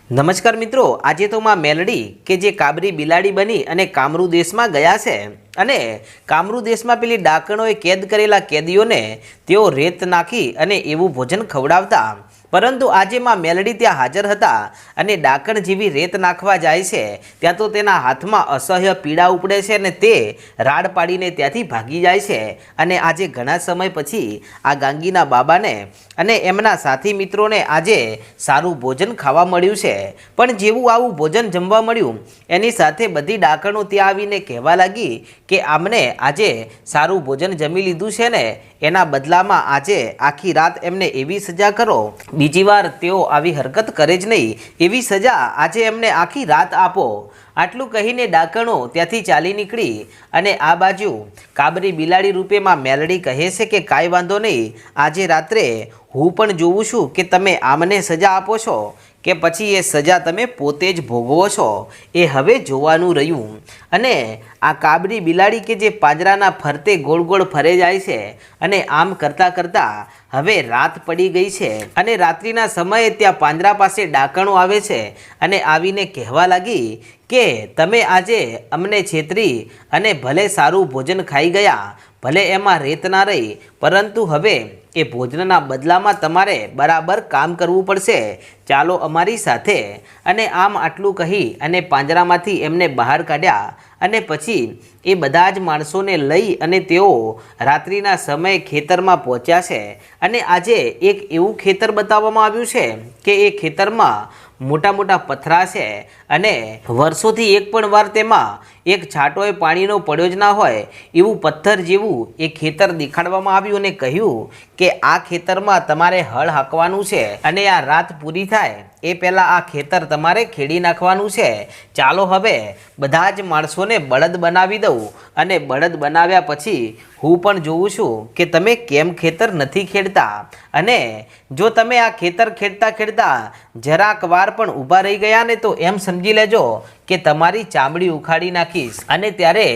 નમસ્કાર મિત્રો, આજે તો માં મેલડી કે જે કાબરી બિલાડી બની અને કામરૂ દેશમાં ગયા છે અને કામરૂ દેશમાં પેલી ડાકણોએ કેદ કરેલા કેદીઓને તેઓ રેત નાખી અને એવું ભોજન ખવડાવતા, પરંતુ આજે માં મેલડી ત્યાં હાજર હતા અને ડાકણ જેવી રેત નાખવા જાય છે ત્યાં તો તેના હાથમાં અસહ્ય પીડા ઉપડે છે અને તે રાડ પાડીને ત્યાંથી ભાગી જાય છે અને આજે ઘણા સમય પછી આ ગાંગીના બાબાને અને એમના સાથી મિત્રોને આજે સારું ભોજન ખાવા મળ્યું છે। પણ જેવું આવું ભોજન જમવા મળ્યું એની સાથે બધી ડાકણો ત્યાં આવીને કહેવા લાગી કે આમને આજે સારું ભોજન જમી લીધું છે ને એના બદલામાં આજે આખી રાત એમને એવી સજા કરો, બીજી વાર તેઓ આવી હરકત કરે જ નહીં એવી સજા આજે એમને આખી રાત આપો। આટલું કહીને ડાકણો ત્યાંથી ચાલી નીકળી અને આ બાજુ કાબરી બિલાડી રૂપેમાં મેલડી કહે છે કે કાંઈ વાંધો નહીં, આજે રાત્રે હું પણ જોઉં છું કે તમે આમને સજા આપો છો કે પછી એ સજા તમે પોતે જ ભોગવો છો, એ હવે જોવાનું રહ્યું। અને આ કાબરી બિલાડી કે જે પાંજરાના ફરતે ગોળ ગોળ ફરે જાય છે અને આમ કરતાં કરતાં હવે રાત પડી ગઈ છે અને રાત્રિના સમયે ત્યાં પાંજરા પાસે ડાકણો આવે છે અને આવીને કહેવા લાગી કે તમે આજે અમને છેતરી અને ભલે સારું ભોજન ખાઈ ગયા, ભલે એમાં રેત ના રહી, પરંતુ હવે એ ભોજનના બદલામાં તમારે બરાબર કામ કરવું પડશે, ચાલો અમારી સાથે। અને આમ આટલું કહી અને પાંજરામાંથી એમને બહાર કાઢ્યા અને પછી એ બધા જ માણસોને લઈ અને તેઓ રાત્રિના સમયે ખેતરમાં પહોંચ્યા છે અને આજે એક એવું ખેતર બતાવવામાં આવ્યું છે કે એ ખેતરમાં મોટા મોટા પથરા છે અને વર્ષોથી એક પણ વાર તેમાં એક છાંટોય પાણીનો પડ્યો જ ના હોય એવું પથ્થર જેવું એ ખેતર દેખાડવામાં આવ્યું અને કહ્યું કે આ ખેતરમાં તમારે હળ હાંકવાનું છે અને આ રાત પૂરી થાય એ પહેલાં આ ખેતર તમારે ખેડી નાખવાનું છે, ચાલો હવે બધા જ માણસોને બળદ બનાવી દઉં અને બળદ બનાવ્યા પછી હું પણ જોઉં છું કે તમે કેમ ખેતર નથી ખેડતા, અને જો તમે આ ખેતર ખેડતા ખેડતા જરાક વાર પણ ઊભા રહી ગયા ને તો એમ સમજી લેજો કે તમારી ચામડી ઉખાડી નાખીશ। અને ત્યારે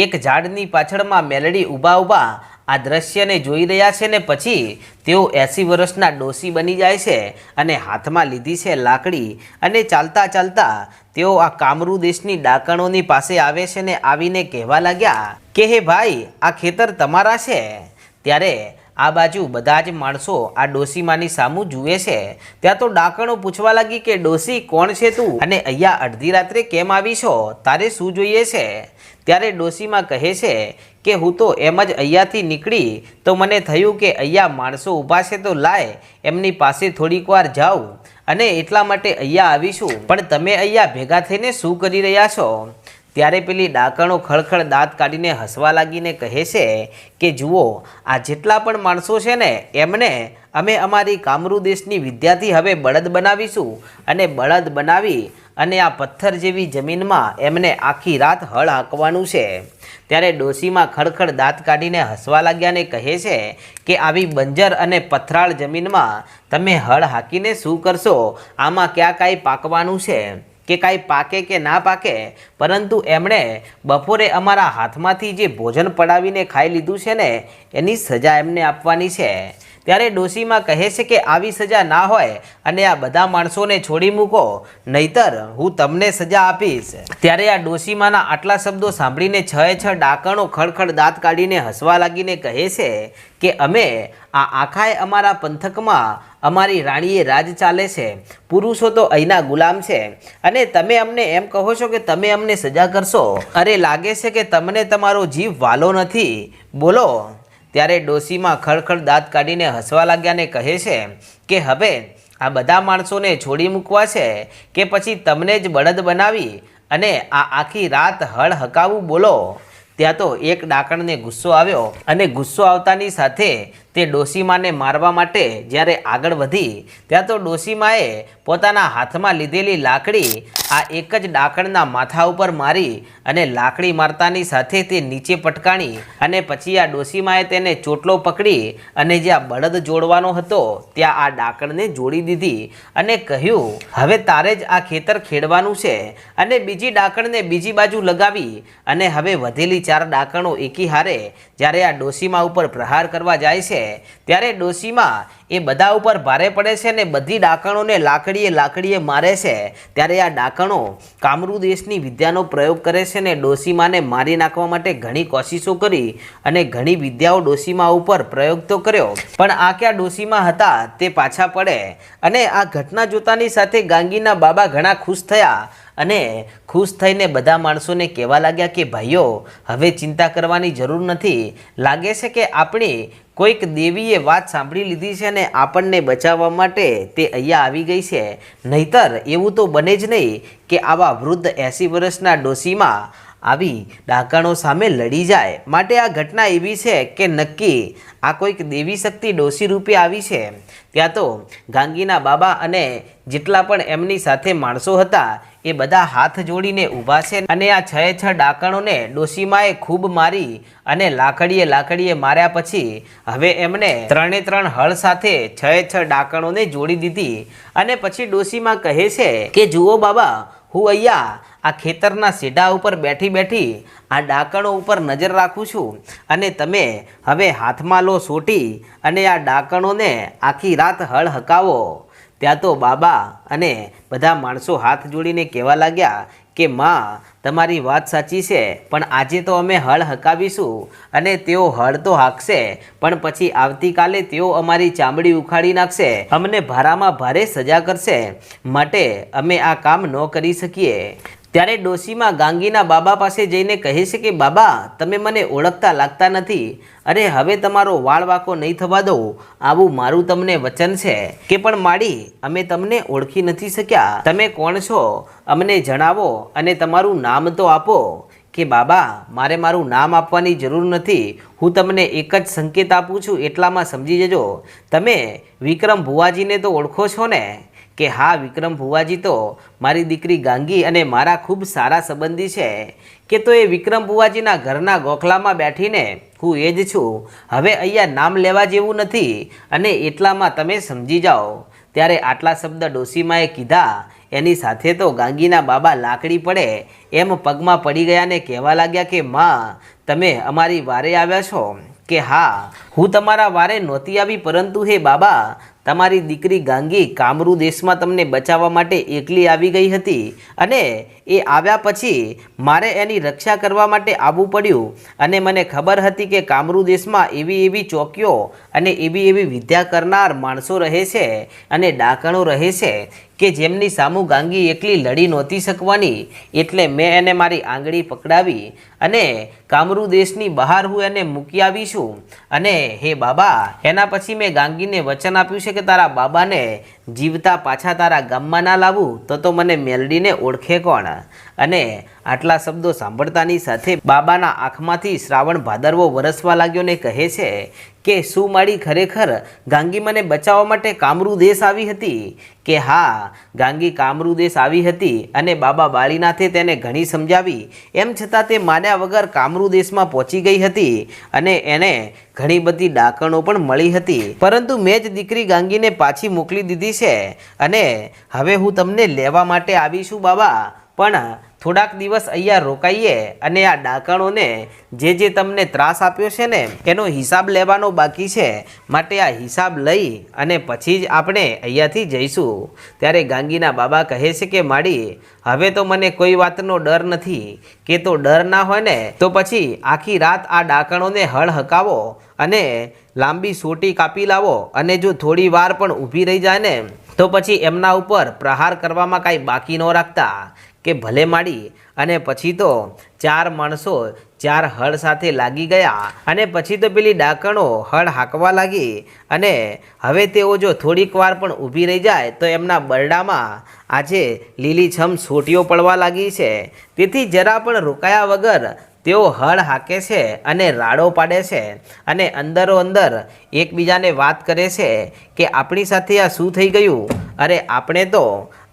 એક ઝાડની પાછળમાં મેલડી ઊભા આ દ્રશ્યને જોઈ રહ્યા છે ને પછી તેઓ 80 વર્ષના ડોસી બની જાય છે અને હાથમાં લીધી છે લાકડી અને ચાલતા ચાલતા તેઓ આ કામરૂ દેશની ડાકણોની પાસે આવે છે ને આવીને કહેવા લાગ્યા કે હે ભાઈ, આ ખેતર તમારા છે। ત્યારે આ બાજુ બધા જ માણસો આ ડોસીમાની સામું જુએ છે, ત્યાં તો ડાકણો પૂછવા લાગી કે ડોસી કોણ છે તું અને અહીંયા અડધી રાત્રે કેમ આવી છો, તારે શું જોઈએ છે? ત્યારે ડોસીમાં કહે છે કે હું તો એમ જ અહીંયાથી નીકળી તો મને થયું કે અહીંયા માણસો ઊભા છે તો લાય એમની પાસે થોડીક વાર જાઉં અને એટલા માટે અહીંયા આવીશું, પણ તમે અહીંયા ભેગા થઈને શું કરી રહ્યા છો? ત્યારે પેલી ડાકણો ખળખળ દાંત કાઢીને હસવા લાગીને કહે છે કે જુઓ, આ જેટલા પણ માણસો છે ને એમને અમે અમારી કામરૂ દેશની વિદ્યાથી હવે બળદ બનાવીશું અને બળદ બનાવી અને આ પથ્થર જેવી જમીનમાં એમને આખી રાત હળ હાંકવાનું છે। ત્યારે ડોસીમાં ખડખડ દાંત કાઢીને હસવા લાગ્યા ને કહે છે કે આવી બંજર અને પથરાળ જમીનમાં તમે હળ હાંકીને શું કરશો? આમાં ક્યાં કાંઈ પાકવાનું છે કે કાંઈ પાકે કે ના પાકે, પરંતુ એમણે બપોરે અમારા હાથમાંથી જે ભોજન પડાવીને ખાઈ લીધું છે ને એની સજા એમને આપવાની છે। ત્યારે ડોસીમાં કહે છે કે આવી સજા ના હોય અને આ બધા માણસોને છોડી મૂકો, નહીતર હું તમને સજા આપીશ। ત્યારે આ ડોસીમાના આટલા શબ્દો સાંભળીને 6 ડાકણો ખડખડ દાંત કાઢીને હસવા લાગીને કહે છે કે અમે આ આખાય અમારા પંથકમાં અમારી રાણીએ રાજ ચાલે છે, પુરુષો તો અહીંના ગુલામ છે અને તમે અમને એમ કહો છો કે તમે અમને સજા કરશો? અરે લાગે છે કે તમને તમારો જીવ વાલો નથી, બોલો। ત્યારે ડોસીમાં ખડખડ દાંત કાઢીને હસવા લાગ્યા ને કહે છે કે હવે આ બધા માણસોને છોડી મૂકવા છે કે પછી તમને જ બળદ બનાવી અને આ આખી રાત હળ હકાવું, બોલો। ત્યાં તો એક ડાકણને ગુસ્સો આવ્યો અને ગુસ્સો આવતાની સાથે તે ડોસીમાને મારવા માટે જ્યારે આગળ વધી ત્યાં તો ડોસીમાએ પોતાના હાથમાં લીધેલી લાકડી આ એક જ ડાકણના માથા ઉપર મારી અને લાકડી મારતાની સાથે તે નીચે પટકાણી અને પછી આ ડોસીમાએ તેને ચોટલો પકડી અને જ્યાં બળદ જોડવાનો હતો ત્યાં આ ડાકણને જોડી દીધી અને કહ્યું હવે તારે જ આ ખેતર ખેડવાનું છે, અને બીજી ડાકણને બીજી બાજુ લગાવી અને હવે વધેલી 4 ડાકણો એકી હારે જ્યારે આ ડોસીમા ઉપર પ્રહાર કરવા જાય છે ત્યારે ડોશીમાં એ બધા ઉપર ભારે પડે છે ને બધી ડાકણોને લાકડીએ મારે છે। ત્યારે આ ડાકણો કામરૂ દેશની વિદ્યાનો પ્રયોગ કરે છે ને ડોશીમાને મારી નાખવા માટે ઘણી કોશિશો કરી અને ઘણી વિદ્યાઓ ડોશીમા ઉપર પ્રયોગ તો કર્યો, પણ આ ક્યાં ડોશીમા હતા તે પાછા પડે। અને આ ઘટના જોતાની સાથે ગાંગીના બાબા ઘણા ખુશ થયા અને ખુશ થઈને બધા માણસોને કહેવા લાગ્યા કે ભાઈઓ, હવે ચિંતા કરવાની જરૂર નથી, લાગે છે કે આપણી કોઈક દેવીએ વાત સાંભળી લીધી છે ને આપણને બચાવવા માટે તે અહીંયા આવી ગઈ છે, નહીતર એવું તો બને જ નહીં કે આવા વૃદ્ધ 80 વર્ષના ડોશીમાં આવી ડાકણો સામે લડી જાય। માટે આ ઘટના એવી છે કે નક્કી આ કોઈક દેવી શક્તિ ડોશી રૂપે આવી છે। ત્યાં તો ગાંગીના બાબા અને જેટલા પણ એમની સાથે માણસો હતા એ બધા હાથ જોડીને ઊભા છે અને આ 6 ડાકણોને ડોશીમાએ ખૂબ મારી અને લાકડીએ માર્યા પછી હવે એમને 3 હળ સાથે 6 ડાકણોને જોડી દીધી અને પછી ડોશીમા કહે છે કે જુઓ બાબા, હું અહીંયા આ ખેતરના સેઢા ઉપર બેઠી આ ડાકણો ઉપર નજર રાખું છું અને તમે હવે હાથમાં લો સોટી અને આ ડાકણોને આખી રાત હળ હકાવો। ત્યાં તો બાબા અને બધા માણસો હાથ જોડીને કહેવા લાગ્યા કે માં, તમારી વાત સાચી છે, પણ આજે તો અમે હળ હકાવીશું અને તેઓ હળ તો હાંકશે, પણ પછી આવતીકાલે તેઓ અમારી ચામડી ઉખાડી નાખશે, અમને ભારામાં ભારે સજા કરશે, માટે અમે આ કામ ન કરી શકીએ। ત્યારે ડોશીમા ગાંગીના બાબા પાસે જઈને કહે છે કે બાબા, તમે મને ઓળખતા લાગતા નથી, અરે હવે તમારો વાળ વાંકો નહીં થવા દઉં, આવું મારું તમને વચન છે કે પણ માડી, અમે તમને ઓળખી નથી શક્યા, તમે કોણ છો અમને જણાવો અને તમારું નામ તો આપો। કે બાબા, મારે મારું નામ આપવાની જરૂર નથી, હું તમને એક જ સંકેત આપું છું, એટલામાં સમજી જજો, તમે વિક્રમ ભુવાજીને તો ઓળખો છો ને? કે હા, વિક્રમ ભુવાજી તો મારી દીકરી ગાંગી અને મારા ખૂબ સારા સંબંધી છે, કે તો એ વિક્રમ ભુવાજીના ઘરના ગોખલામાં બેઠીને હું એ જ છું, હવે અહીંયા નામ લેવા જેવું નથી અને એટલામાં તમે સમજી જાઓ। ત્યારે આટલા શબ્દ ડોશીમાએ કીધા એની સાથે તો ગાંગીના બાબા લાકડી પડે એમ પગમાં પડી ગયા ને કહેવા લાગ્યા કે માં, તમે અમારી વારે આવ્યા છો? કે હા, હું તમારા વારે નહોતી આવી, પરંતુ હે બાબા, તમારી દીકરી ગાંગી કામરૂ દેશમાં તમને બચાવવા માટે એકલી આવી ગઈ હતી અને એ આવ્યા પછી મારે એની રક્ષા કરવા માટે આવવું પડ્યું અને મને ખબર હતી કે કામરૂ દેશમાં એવી ચોકીઓ અને એવી વિદ્યા કરનાર માણસો રહે છે અને ડાકણો રહે છે કે જેમની સામું ગાંગી એકલી લડી નહોતી શકવાની, એટલે મેં એને મારી આંગળી પકડાવી અને કામરૂ દેશની બહાર હું એને મૂકી આવી છું। અને હે બાબા, એના પછી મેં ગાંગીને વચન આપ્યું છે કે તારા બાબાને જીવતા પાછા તારા ગામમાં ના લાવું તો મને મેલડીને ઓળખે કોણ? અને આટલા શબ્દો સાંભળતાની સાથે બાબાના આંખમાંથી શ્રાવણ ભાદરવો વરસવા લાગ્યો ને કહે છે કે શું માડી, ખરેખર ગાંગી મને બચાવવા માટે કામરૂ દેશ આવી હતી? કે હા, ગાંગી કામરૂ દેશ આવી હતી અને બાબા બાળીનાથે તેને ઘણી સમજાવી, એમ છતાં તે માન્યા વગર કામરૂ દેશમાં પહોંચી ગઈ હતી અને એને ઘણી બધી ડાકણો પણ મળી હતી, પરંતુ મેં જ દીકરી ગાંગીને પાછી મોકલી દીધી છે અને હવે હું તમને લેવા માટે આવી છું બાબા, પણ થોડાક દિવસ અહીંયા રોકાઈએ અને આ ડાકણોને જે તમને ત્રાસ આપ્યો છે ને એનો હિસાબ લેવાનો બાકી છે, માટે આ હિસાબ લઈ અને પછી જ આપણે અહીંયાથી જઈશું। ત્યારે ગાંગીના બાબા કહે છે કે માડી, હવે તો મને કોઈ વાતનો ડર નથી, કે તો ડર ના હોય ને તો પછી આખી રાત આ ડાકણોને હળ હકાવો અને લાંબી સોટી કાપી લાવો અને જો થોડી વાર પણ ઊભી રહી જાય ને તો પછી એમના ઉપર પ્રહાર કરવામાં કાંઈ બાકી ન રાખતા। કે ભલે માડી, અને પછી તો 4 માણસો 4 હળ સાથે લાગી ગયા અને પછી તો પેલી ડાકણો હળ હાંકવા લાગી અને હવે તેઓ જો થોડીક વાર પણ ઊભી રહી જાય તો એમના બરડામાં આજે લીલીછમ સોટીઓ પડવા લાગી છે, તેથી જરા પણ રોકાયા વગર તેઓ હળ હાંકે છે અને રાડો પાડે છે અને અંદરો અંદર એકબીજાને વાત કરે છે કે આપણી સાથે આ શું થઈ ગયું? અરે આપણે તો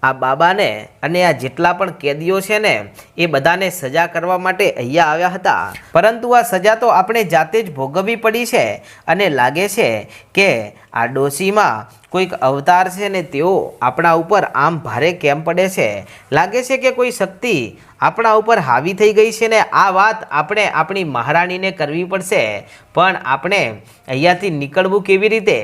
આ બાબાને અને આ જેટલા પણ કેદીઓ છે ને એ બધાને સજા કરવા માટે અહીંયા આવ્યા હતા, પરંતુ આ સજા તો આપણે જાતે જ ભોગવવી પડી છે અને લાગે છે કે આ ડોશીમાં કોઈક અવતાર છે ને તેઓ આપણા ઉપર આમ ભારે કેમ પડે છે, લાગે છે કે કોઈ શક્તિ આપણા ઉપર હાવી થઈ ગઈ છે ને આ વાત આપણે આપણી મહારાણીને કરવી પડશે, પણ આપણે અહીંયાથી નીકળવું કેવી રીતે?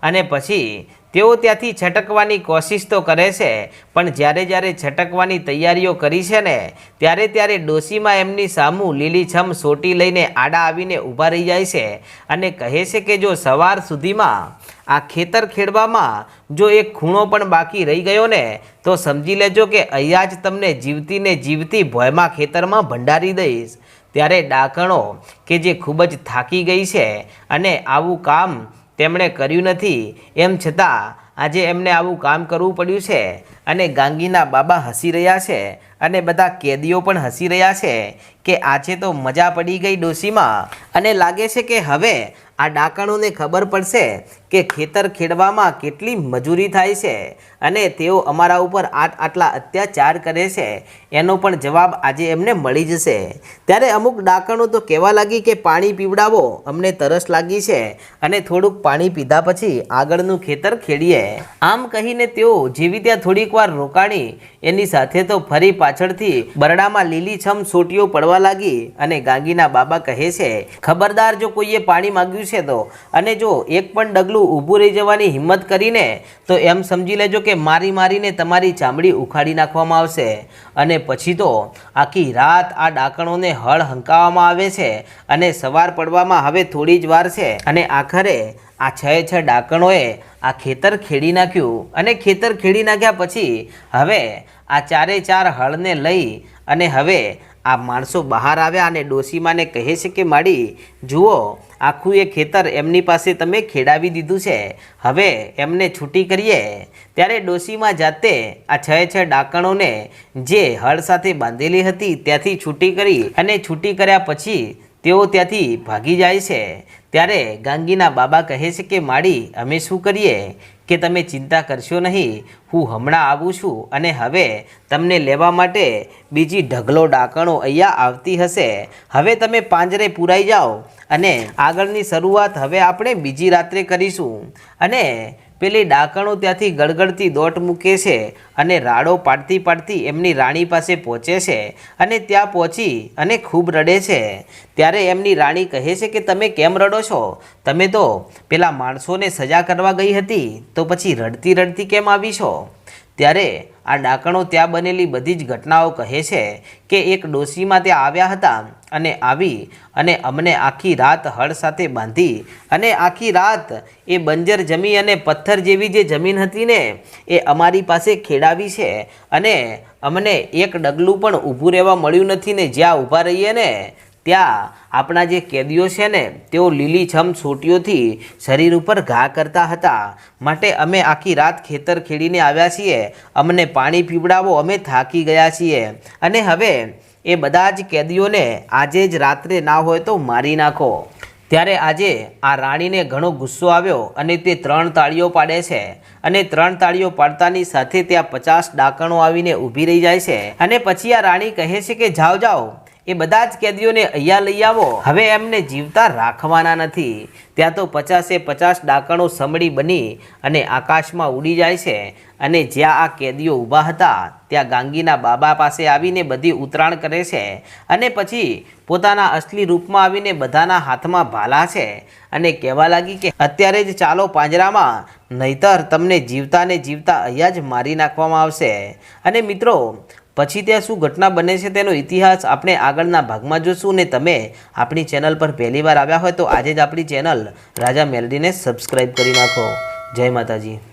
અને પછી તેઓ ત્યાંથી છટકવાની કોશિશ તો કરે છે, પણ જ્યારે છટકવાની તૈયારીઓ કરી છે ને ત્યારે ડોશીમાં એમની સામું લીલીછમ સોટી લઈને આડા આવીને ઊભા રહી જાય છે અને કહે છે કે જો સવાર સુધીમાં આ ખેતર ખેડવામાં જો એક ખૂણો પણ બાકી રહી ગયો ને તો સમજી લેજો કે અહીંયા જ તમને જીવતીને જીવતી ભોયમાં ખેતરમાં ભંડારી દઈશ. ત્યારે ડાકણો કે જે ખૂબ જ થાકી ગઈ છે અને આવું કામ તેમણે કર્યું નથી, એમ છતાં આજે એમને આવું કામ કરવું પડ્યું છે અને ગાંગીના બાબા હસી રહ્યા છે અને બધા કેદીઓ પણ હસી રહ્યા છે કે આજે તો મજા પડી ગઈ ડોશીમાં. અને લાગે છે કે હવે આ ડાકણોને ખબર પડશે કે ખેતર ખેડવામાં કેટલી મજૂરી થાય છે અને તેઓ અમારા ઉપર આટલા અત્યાચાર કરે છે એનો પણ જવાબ આજે એમને મળી જશે. ત્યારે અમુક ડાકણો તો કહેવા લાગી કે પાણી પીવડાવો, અમને તરસ લાગી છે અને થોડુંક પાણી પીધા પછી આગળનું ખેતર ખેડીએ. આમ કહીને તેઓ જેવી ત્યાં થોડીક વાર રોકાણી એની સાથે તો ફરી પાછળથી બરડામાં લીલીછમ સોટીઓ પડવા લાગી અને ગાંગીના બાબા કહે છે ખબરદાર જો કોઈએ પાણી માંગ્યું છે તો, અને જો એક પણ ડગલું ઊભું રહી જવાની હિંમત કરીને તો એમ સમજી લેજો કે મારીને તમારી ચામડી ઉખાડી નાખવામાં આવશે. અને પછી તો આખી રાત આ ડાકણોને હળ હંકાવવામાં આવે છે અને સવાર પડવામાં હવે થોડી જ વાર છે અને આખરે આ 6 ડાકણોએ આ ખેતર ખેડી નાખ્યું. અને ખેતર ખેડી નાખ્યા પછી હવે આ 4 હળને લઈ અને હવે આ માણસો બહાર આવ્યા અને ડોશીમાને કહે છે કે માડી જુઓ આખું એ ખેતર એમની પાસે તમે ખેડાવી દીધું છે, હવે એમને છૂટી કરીએ. ત્યારે ડોશીમા જાતે આ 6 ડાકણોને જે હળ સાથે બાંધેલી હતી ત્યાંથી છૂટી કરી અને છૂટી કર્યા પછી તેઓ ત્યાંથી ભાગી જાય છે. ત્યારે ગાંગીના બાબા કહે છે કે માડી અમે શું કરીએ? કે તમે ચિંતા કરશો નહીં, હું હમણાં આવું છું અને હવે તમને લેવા માટે બીજી ઢગલો ડાકણો અહીંયા આવતી હશે. હવે તમે પાંજરે પુરાઈ જાઓ અને આગળની શરૂઆત હવે આપણે બીજી રાત્રે કરીશું. અને પેલી ડાકણો ત્યાંથી ગળગળતી દોટ મૂકે છે અને રાડો પાડતી એમની રાણી પાસે પહોંચે છે અને ત્યાં પહોંચી અને ખૂબ રડે છે. ત્યારે એમની રાણી કહે છે કે તમે કેમ રડો છો? તમે તો પેલા માણસોને સજા કરવા ગઈ હતી તો પછી રડતી કેમ આવી છો? ત્યારે આ ડાકણો ત્યાં બનેલી બધી જ ઘટનાઓ કહે છે કે એક ડોશીમાં ત્યાં આવ્યા હતા અને આવી અને અમને આખી રાત હળ સાથે બાંધી અને આખી રાત એ બંજર જમીન અને પથ્થર જેવી જે જમીન હતી ને એ અમારી પાસે ખેડાવી છે અને અમને એક ડગલું પણ ઊભું રહેવા મળ્યું નથી ને જ્યાં ઊભા રહીએ ને ત્યાં આપણા જે કેદીઓ છે ને તેઓ લીલીછમ સોટીઓથી શરીર ઉપર ઘા કરતા હતા. માટે અમે આખી રાત ખેતર ખેડીને આવ્યા છીએ, અમને પાણી પીવડાવો, અમે થાકી ગયા છીએ અને હવે એ બધા જ કેદીઓને આજે જ રાત્રે ના હોય તો મારી નાખો. ત્યારે આજે આ રાણીને ઘણો ગુસ્સો આવ્યો અને તે 3 તાળીઓ પાડે છે અને 3 તાળીઓ પાડતાની સાથે ત્યાં 50 ડાકણો આવીને ઊભી રહી જાય છે અને પછી આ રાણી કહે છે કે જાઓ એ બધા જ કેદીઓને અહીંયા લઈ આવો, હવે એમને જીવતા રાખવાના નથી. ત્યાં તો 50 ડાકણો સમડી બની અને આકાશમાં ઉડી જાય છે અને જ્યાં આ કેદીઓ ઊભા હતા ત્યાં ગાંગીના બાબા પાસે આવીને બધી ઉતરાણ કરે છે અને પછી પોતાના અસલી રૂપમાં આવીને બધાના હાથમાં ભાલા છે અને કહેવા લાગી કે અત્યારે જ ચાલો પાંજરામાં, નહીતર તમને જીવતા અહીંયા જ મારી નાખવામાં આવશે. અને મિત્રો પછી ત્યાં શું ઘટના બને છે તેનો ઇતિહાસ આપણે આગળના ભાગમાં જોશું. ને તમે આપણી ચેનલ પર પહેલીવાર આવ્યા હોય તો આજે જ આપણી ચેનલ રાજા મેલડીને સબસ્ક્રાઈબ કરી નાખો. જય માતાજી.